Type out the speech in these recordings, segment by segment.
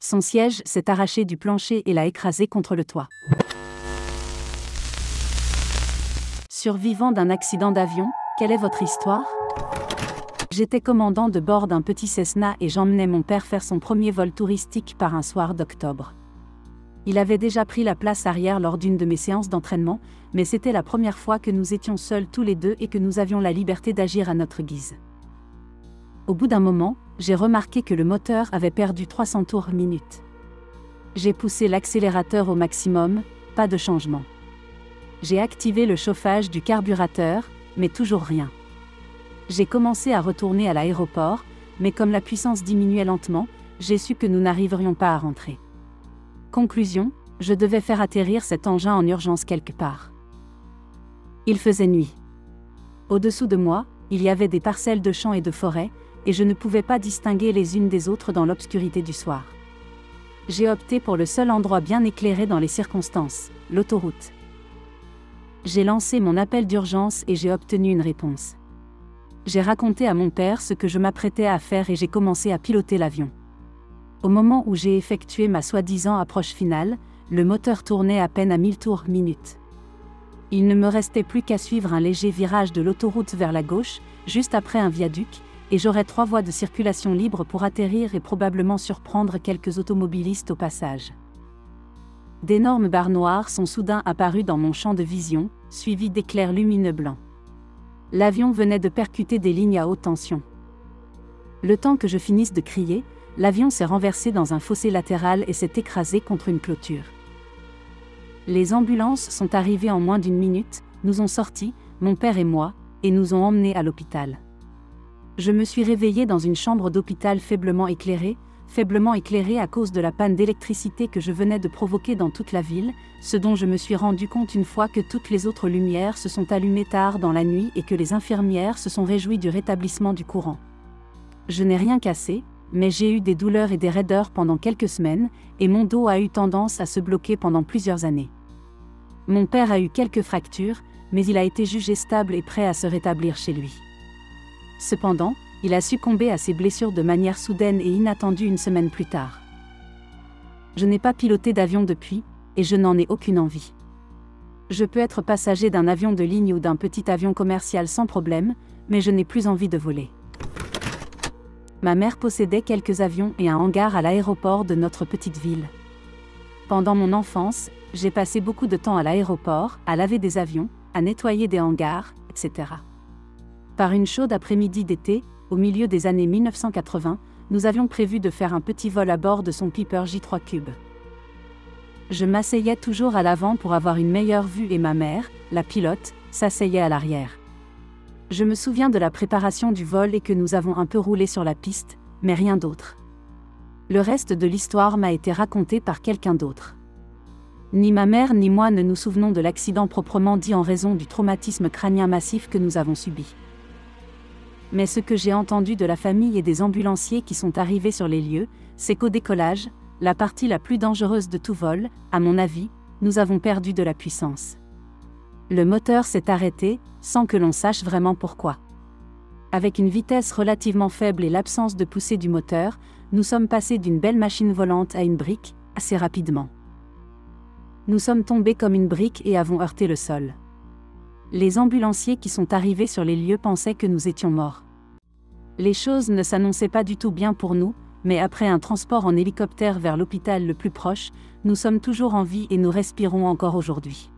Son siège s'est arraché du plancher et l'a écrasé contre le toit. Survivant d'un accident d'avion, quelle est votre histoire? J'étais commandant de bord d'un petit Cessna et j'emmenais mon père faire son premier vol touristique par un soir d'octobre. Il avait déjà pris la place arrière lors d'une de mes séances d'entraînement, mais c'était la première fois que nous étions seuls tous les deux et que nous avions la liberté d'agir à notre guise. Au bout d'un moment, j'ai remarqué que le moteur avait perdu 300 tours minute. J'ai poussé l'accélérateur au maximum, pas de changement. J'ai activé le chauffage du carburateur, mais toujours rien. J'ai commencé à retourner à l'aéroport, mais comme la puissance diminuait lentement, j'ai su que nous n'arriverions pas à rentrer. Conclusion, je devais faire atterrir cet engin en urgence quelque part. Il faisait nuit. Au-dessous de moi, il y avait des parcelles de champs et de forêts, et je ne pouvais pas distinguer les unes des autres dans l'obscurité du soir. J'ai opté pour le seul endroit bien éclairé dans les circonstances, l'autoroute. J'ai lancé mon appel d'urgence et j'ai obtenu une réponse. J'ai raconté à mon père ce que je m'apprêtais à faire et j'ai commencé à piloter l'avion. Au moment où j'ai effectué ma soi-disant approche finale, le moteur tournait à peine à 1000 tours minute. Il ne me restait plus qu'à suivre un léger virage de l'autoroute vers la gauche, juste après un viaduc, et j'aurais 3 voies de circulation libres pour atterrir et probablement surprendre quelques automobilistes au passage. D'énormes barres noires sont soudain apparues dans mon champ de vision, suivies d'éclairs lumineux blancs. L'avion venait de percuter des lignes à haute tension. Le temps que je finisse de crier, l'avion s'est renversé dans un fossé latéral et s'est écrasé contre une clôture. Les ambulances sont arrivées en moins d'une minute, nous ont sortis, mon père et moi, et nous ont emmenés à l'hôpital. Je me suis réveillé dans une chambre d'hôpital faiblement éclairée à cause de la panne d'électricité que je venais de provoquer dans toute la ville, ce dont je me suis rendu compte une fois que toutes les autres lumières se sont allumées tard dans la nuit et que les infirmières se sont réjouies du rétablissement du courant. Je n'ai rien cassé, mais j'ai eu des douleurs et des raideurs pendant quelques semaines, et mon dos a eu tendance à se bloquer pendant plusieurs années. Mon père a eu quelques fractures, mais il a été jugé stable et prêt à se rétablir chez lui. Cependant, il a succombé à ses blessures de manière soudaine et inattendue une semaine plus tard. Je n'ai pas piloté d'avion depuis, et je n'en ai aucune envie. Je peux être passager d'un avion de ligne ou d'un petit avion commercial sans problème, mais je n'ai plus envie de voler. Ma mère possédait quelques avions et un hangar à l'aéroport de notre petite ville. Pendant mon enfance, j'ai passé beaucoup de temps à l'aéroport, à laver des avions, à nettoyer des hangars, etc. Par une chaude après-midi d'été, au milieu des années 1980, nous avions prévu de faire un petit vol à bord de son Piper J3 Cube. Je m'asseyais toujours à l'avant pour avoir une meilleure vue et ma mère, la pilote, s'asseyait à l'arrière. Je me souviens de la préparation du vol et que nous avons un peu roulé sur la piste, mais rien d'autre. Le reste de l'histoire m'a été raconté par quelqu'un d'autre. Ni ma mère ni moi ne nous souvenons de l'accident proprement dit en raison du traumatisme crânien massif que nous avons subi. Mais ce que j'ai entendu de la famille et des ambulanciers qui sont arrivés sur les lieux, c'est qu'au décollage, la partie la plus dangereuse de tout vol, à mon avis, nous avons perdu de la puissance. Le moteur s'est arrêté, sans que l'on sache vraiment pourquoi. Avec une vitesse relativement faible et l'absence de poussée du moteur, nous sommes passés d'une belle machine volante à une brique, assez rapidement. Nous sommes tombés comme une brique et avons heurté le sol. Les ambulanciers qui sont arrivés sur les lieux pensaient que nous étions morts. Les choses ne s'annonçaient pas du tout bien pour nous, mais après un transport en hélicoptère vers l'hôpital le plus proche, nous sommes toujours en vie et nous respirons encore aujourd'hui.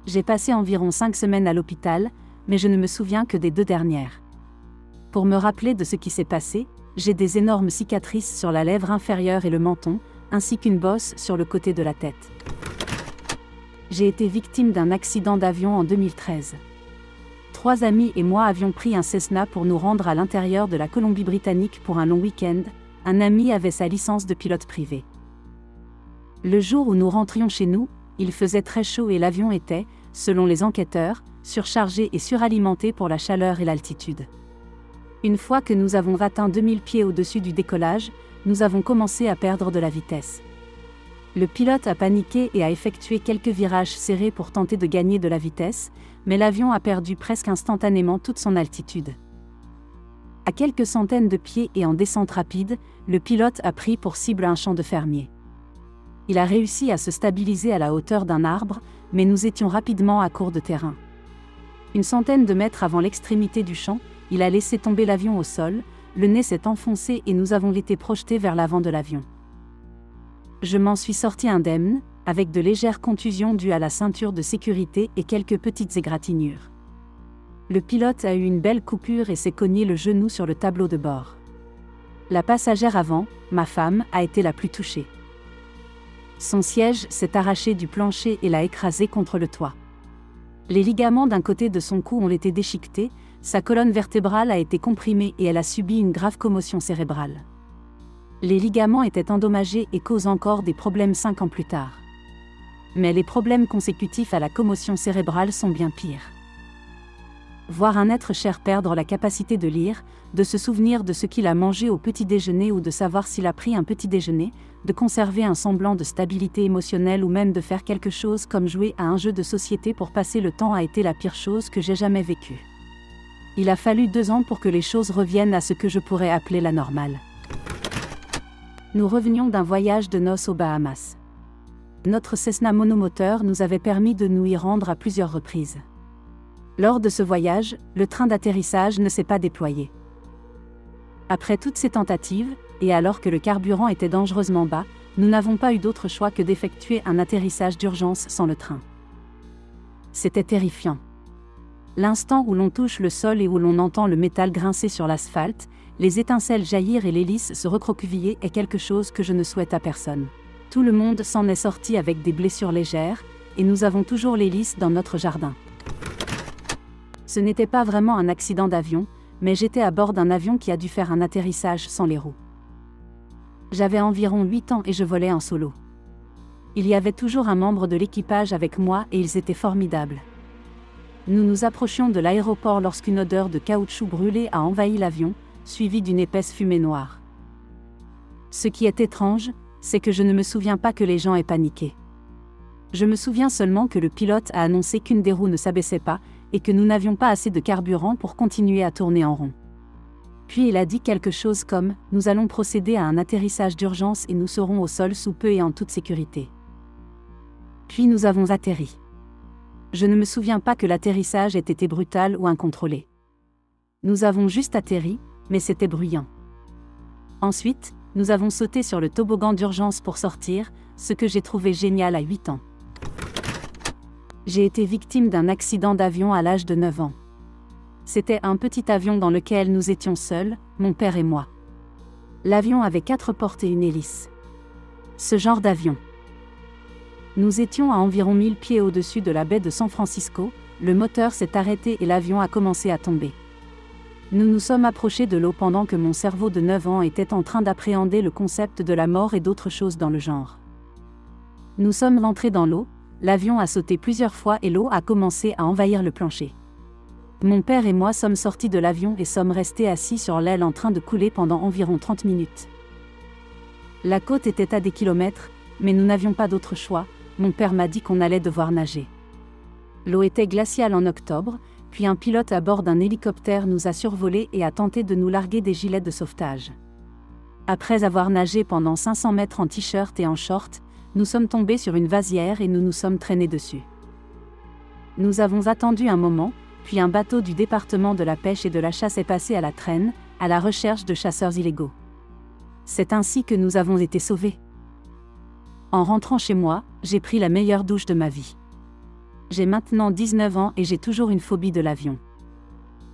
J'ai passé environ 5 semaines à l'hôpital, mais je ne me souviens que des 2 dernières. Pour me rappeler de ce qui s'est passé, j'ai des énormes cicatrices sur la lèvre inférieure et le menton, ainsi qu'une bosse sur le côté de la tête. J'ai été victime d'un accident d'avion en 2013. 3 amis et moi avions pris un Cessna pour nous rendre à l'intérieur de la Colombie-Britannique pour un long week-end. Un ami avait sa licence de pilote privé. Le jour où nous rentrions chez nous, il faisait très chaud et l'avion était, selon les enquêteurs, surchargé et suralimenté pour la chaleur et l'altitude. Une fois que nous avons atteint 2000 pieds au-dessus du décollage, nous avons commencé à perdre de la vitesse. Le pilote a paniqué et a effectué quelques virages serrés pour tenter de gagner de la vitesse, mais l'avion a perdu presque instantanément toute son altitude. À quelques centaines de pieds et en descente rapide, le pilote a pris pour cible un champ de fermiers. Il a réussi à se stabiliser à la hauteur d'un arbre, mais nous étions rapidement à court de terrain. Une centaine de mètres avant l'extrémité du champ, il a laissé tomber l'avion au sol, le nez s'est enfoncé et nous avons été projetés vers l'avant de l'avion. Je m'en suis sorti indemne, avec de légères contusions dues à la ceinture de sécurité et quelques petites égratignures. Le pilote a eu une belle coupure et s'est cogné le genou sur le tableau de bord. La passagère avant, ma femme, a été la plus touchée. Son siège s'est arraché du plancher et l'a écrasé contre le toit. Les ligaments d'un côté de son cou ont été déchiquetés, sa colonne vertébrale a été comprimée et elle a subi une grave commotion cérébrale. Les ligaments étaient endommagés et causent encore des problèmes 5 ans plus tard. Mais les problèmes consécutifs à la commotion cérébrale sont bien pires. Voir un être cher perdre la capacité de lire, de se souvenir de ce qu'il a mangé au petit déjeuner ou de savoir s'il a pris un petit déjeuner, de conserver un semblant de stabilité émotionnelle ou même de faire quelque chose comme jouer à un jeu de société pour passer le temps a été la pire chose que j'ai jamais vécue. Il a fallu 2 ans pour que les choses reviennent à ce que je pourrais appeler la normale. Nous revenions d'un voyage de noces aux Bahamas. Notre Cessna monomoteur nous avait permis de nous y rendre à plusieurs reprises. Lors de ce voyage, le train d'atterrissage ne s'est pas déployé. Après toutes ces tentatives, et alors que le carburant était dangereusement bas, nous n'avons pas eu d'autre choix que d'effectuer un atterrissage d'urgence sans le train. C'était terrifiant. L'instant où l'on touche le sol et où l'on entend le métal grincer sur l'asphalte, les étincelles jaillir et l'hélice se recroqueviller est quelque chose que je ne souhaite à personne. Tout le monde s'en est sorti avec des blessures légères, et nous avons toujours l'hélice dans notre jardin. Ce n'était pas vraiment un accident d'avion, mais j'étais à bord d'un avion qui a dû faire un atterrissage sans les roues. J'avais environ 8 ans et je volais en solo. Il y avait toujours un membre de l'équipage avec moi et ils étaient formidables. Nous nous approchions de l'aéroport lorsqu'une odeur de caoutchouc brûlé a envahi l'avion, suivie d'une épaisse fumée noire. Ce qui est étrange, c'est que je ne me souviens pas que les gens aient paniqué. Je me souviens seulement que le pilote a annoncé qu'une des roues ne s'abaissait pas, et que nous n'avions pas assez de carburant pour continuer à tourner en rond. Puis il a dit quelque chose comme « Nous allons procéder à un atterrissage d'urgence et nous serons au sol sous peu et en toute sécurité. » Puis nous avons atterri. Je ne me souviens pas que l'atterrissage ait été brutal ou incontrôlé. Nous avons juste atterri, mais c'était bruyant. Ensuite, nous avons sauté sur le toboggan d'urgence pour sortir, ce que j'ai trouvé génial à 8 ans. J'ai été victime d'un accident d'avion à l'âge de 9 ans. C'était un petit avion dans lequel nous étions seuls, mon père et moi. L'avion avait 4 portes et une hélice. Ce genre d'avion. Nous étions à environ 1000 pieds au-dessus de la baie de San Francisco, le moteur s'est arrêté et l'avion a commencé à tomber. Nous nous sommes approchés de l'eau pendant que mon cerveau de 9 ans était en train d'appréhender le concept de la mort et d'autres choses dans le genre. Nous sommes rentrés dans l'eau, l'avion a sauté plusieurs fois et l'eau a commencé à envahir le plancher. Mon père et moi sommes sortis de l'avion et sommes restés assis sur l'aile en train de couler pendant environ 30 minutes. La côte était à des kilomètres, mais nous n'avions pas d'autre choix, mon père m'a dit qu'on allait devoir nager. L'eau était glaciale en octobre, puis un pilote à bord d'un hélicoptère nous a survolés et a tenté de nous larguer des gilets de sauvetage. Après avoir nagé pendant 500 mètres en t-shirt et en short, nous sommes tombés sur une vasière et nous nous sommes traînés dessus. Nous avons attendu un moment, puis un bateau du département de la pêche et de la chasse est passé à la traîne, à la recherche de chasseurs illégaux. C'est ainsi que nous avons été sauvés. En rentrant chez moi, j'ai pris la meilleure douche de ma vie. J'ai maintenant 19 ans et j'ai toujours une phobie de l'avion.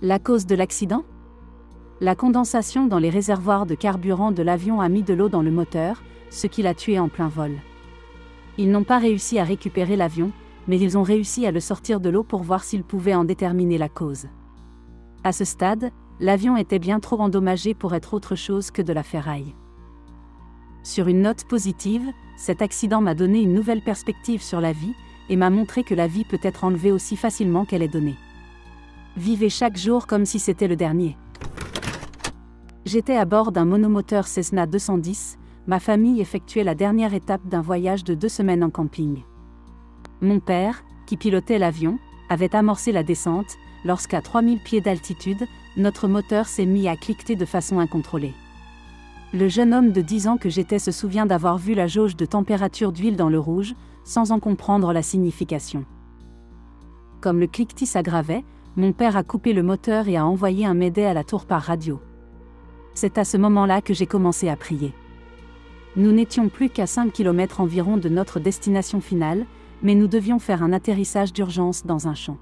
La cause de l'accident ? La condensation dans les réservoirs de carburant de l'avion a mis de l'eau dans le moteur, ce qui l'a tué en plein vol. Ils n'ont pas réussi à récupérer l'avion, mais ils ont réussi à le sortir de l'eau pour voir s'ils pouvaient en déterminer la cause. À ce stade, l'avion était bien trop endommagé pour être autre chose que de la ferraille. Sur une note positive, cet accident m'a donné une nouvelle perspective sur la vie et m'a montré que la vie peut être enlevée aussi facilement qu'elle est donnée. Vivez chaque jour comme si c'était le dernier. J'étais à bord d'un monomoteur Cessna 210, ma famille effectuait la dernière étape d'un voyage de 2 semaines en camping. Mon père, qui pilotait l'avion, avait amorcé la descente, lorsqu'à 3000 pieds d'altitude, notre moteur s'est mis à cliqueter de façon incontrôlée. Le jeune homme de 10 ans que j'étais se souvient d'avoir vu la jauge de température d'huile dans le rouge, sans en comprendre la signification. Comme le cliquetis s'aggravait, mon père a coupé le moteur et a envoyé un mayday à la tour par radio. C'est à ce moment-là que j'ai commencé à prier. Nous n'étions plus qu'à 5 km environ de notre destination finale, mais nous devions faire un atterrissage d'urgence dans un champ.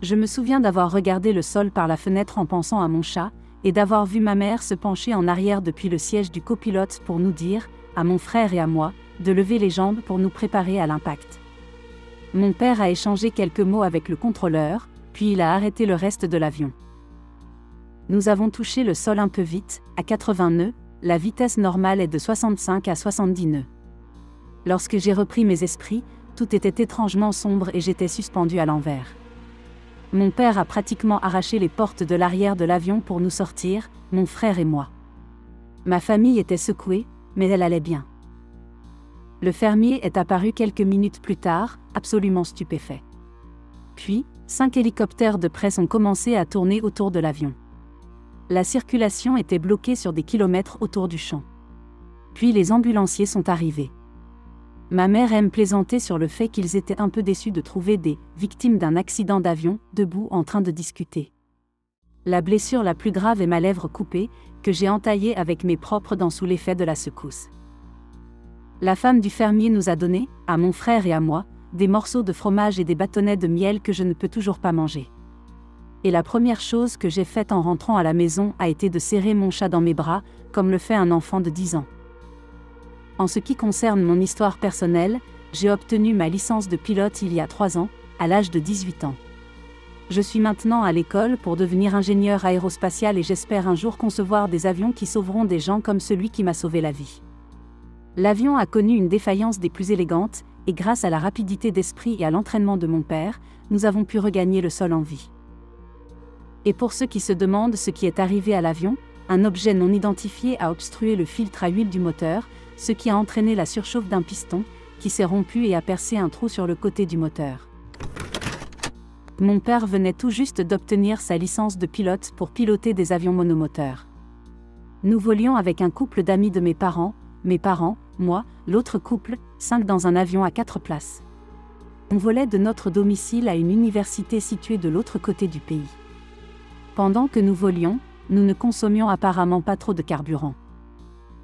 Je me souviens d'avoir regardé le sol par la fenêtre en pensant à mon chat, et d'avoir vu ma mère se pencher en arrière depuis le siège du copilote pour nous dire, à mon frère et à moi, de lever les jambes pour nous préparer à l'impact. Mon père a échangé quelques mots avec le contrôleur, puis il a arrêté le reste de l'avion. Nous avons touché le sol un peu vite, à 80 nœuds, la vitesse normale est de 65 à 70 nœuds. Lorsque j'ai repris mes esprits, tout était étrangement sombre et j'étais suspendu à l'envers. Mon père a pratiquement arraché les portes de l'arrière de l'avion pour nous sortir, mon frère et moi. Ma famille était secouée, mais elle allait bien. Le fermier est apparu quelques minutes plus tard, absolument stupéfait. Puis, 5 hélicoptères de presse ont commencé à tourner autour de l'avion. La circulation était bloquée sur des kilomètres autour du champ. Puis les ambulanciers sont arrivés. Ma mère aime plaisanter sur le fait qu'ils étaient un peu déçus de trouver des victimes d'un accident d'avion debout en train de discuter. La blessure la plus grave est ma lèvre coupée, que j'ai entaillée avec mes propres dents sous l'effet de la secousse. La femme du fermier nous a donné, à mon frère et à moi, des morceaux de fromage et des bâtonnets de miel que je ne peux toujours pas manger. Et la première chose que j'ai faite en rentrant à la maison a été de serrer mon chat dans mes bras, comme le fait un enfant de 10 ans. En ce qui concerne mon histoire personnelle, j'ai obtenu ma licence de pilote il y a 3 ans, à l'âge de 18 ans. Je suis maintenant à l'école pour devenir ingénieur aérospatial et j'espère un jour concevoir des avions qui sauveront des gens comme celui qui m'a sauvé la vie. L'avion a connu une défaillance des plus élégantes, et grâce à la rapidité d'esprit et à l'entraînement de mon père, nous avons pu regagner le sol en vie. Et pour ceux qui se demandent ce qui est arrivé à l'avion, un objet non identifié a obstrué le filtre à huile du moteur, ce qui a entraîné la surchauffe d'un piston, qui s'est rompu et a percé un trou sur le côté du moteur. Mon père venait tout juste d'obtenir sa licence de pilote pour piloter des avions monomoteurs. Nous volions avec un couple d'amis de mes parents, moi, l'autre couple, 5 dans un avion à 4 places. On volait de notre domicile à une université située de l'autre côté du pays. Pendant que nous volions, nous ne consommions apparemment pas trop de carburant.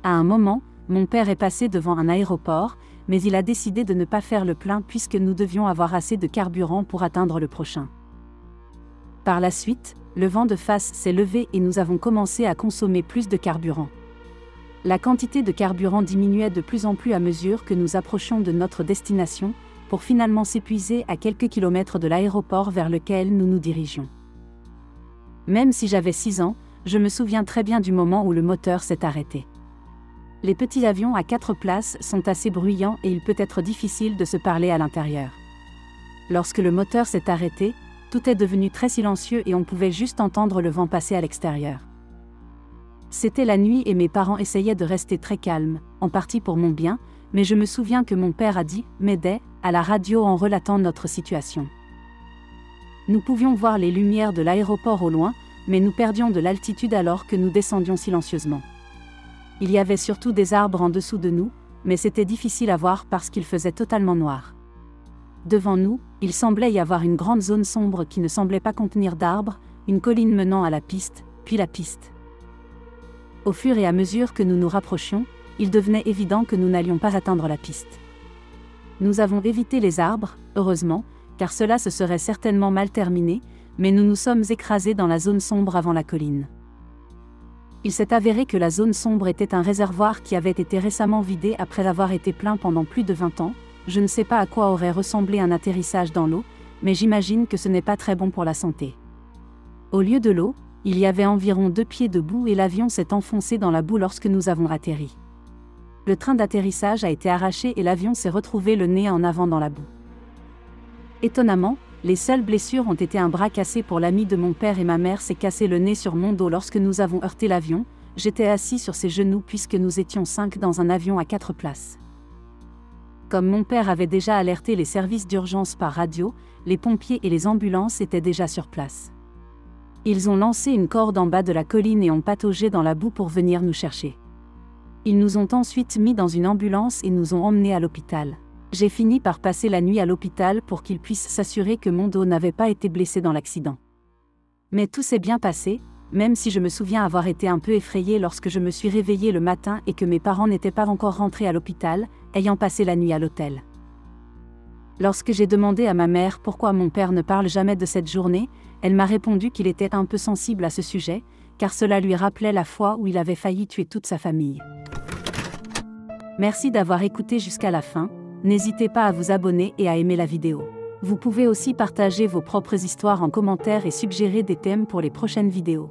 À un moment, mon père est passé devant un aéroport, mais il a décidé de ne pas faire le plein puisque nous devions avoir assez de carburant pour atteindre le prochain. Par la suite, le vent de face s'est levé et nous avons commencé à consommer plus de carburant. La quantité de carburant diminuait de plus en plus à mesure que nous approchions de notre destination, pour finalement s'épuiser à quelques kilomètres de l'aéroport vers lequel nous nous dirigions. Même si j'avais 6 ans, je me souviens très bien du moment où le moteur s'est arrêté. Les petits avions à 4 places sont assez bruyants et il peut être difficile de se parler à l'intérieur. Lorsque le moteur s'est arrêté, tout est devenu très silencieux et on pouvait juste entendre le vent passer à l'extérieur. C'était la nuit et mes parents essayaient de rester très calmes, en partie pour mon bien, mais je me souviens que mon père a dit « Mayday » à la radio en relatant notre situation. Nous pouvions voir les lumières de l'aéroport au loin, mais nous perdions de l'altitude alors que nous descendions silencieusement. Il y avait surtout des arbres en dessous de nous, mais c'était difficile à voir parce qu'il faisait totalement noir. Devant nous, il semblait y avoir une grande zone sombre qui ne semblait pas contenir d'arbres, une colline menant à la piste, puis la piste. Au fur et à mesure que nous nous rapprochions, il devenait évident que nous n'allions pas atteindre la piste. Nous avons évité les arbres, heureusement, car cela se serait certainement mal terminé, mais nous nous sommes écrasés dans la zone sombre avant la colline. Il s'est avéré que la zone sombre était un réservoir qui avait été récemment vidé après avoir été plein pendant plus de 20 ans. Je ne sais pas à quoi aurait ressemblé un atterrissage dans l'eau, mais j'imagine que ce n'est pas très bon pour la santé. Au lieu de l'eau, il y avait environ 2 pieds de boue et l'avion s'est enfoncé dans la boue lorsque nous avons atterri. Le train d'atterrissage a été arraché et l'avion s'est retrouvé le nez en avant dans la boue. Étonnamment, les seules blessures ont été un bras cassé pour l'ami de mon père et ma mère s'est cassé le nez sur mon dos lorsque nous avons heurté l'avion. J'étais assis sur ses genoux puisque nous étions 5 dans un avion à 4 places. Comme mon père avait déjà alerté les services d'urgence par radio, les pompiers et les ambulances étaient déjà sur place. Ils ont lancé une corde en bas de la colline et ont pataugé dans la boue pour venir nous chercher. Ils nous ont ensuite mis dans une ambulance et nous ont emmenés à l'hôpital. J'ai fini par passer la nuit à l'hôpital pour qu'ils puissent s'assurer que mon dos n'avait pas été blessé dans l'accident. Mais tout s'est bien passé, même si je me souviens avoir été un peu effrayée lorsque je me suis réveillée le matin et que mes parents n'étaient pas encore rentrés à l'hôpital, ayant passé la nuit à l'hôtel. Lorsque j'ai demandé à ma mère pourquoi mon père ne parle jamais de cette journée, elle m'a répondu qu'il était un peu sensible à ce sujet, car cela lui rappelait la fois où il avait failli tuer toute sa famille. Merci d'avoir écouté jusqu'à la fin, n'hésitez pas à vous abonner et à aimer la vidéo. Vous pouvez aussi partager vos propres histoires en commentaire et suggérer des thèmes pour les prochaines vidéos.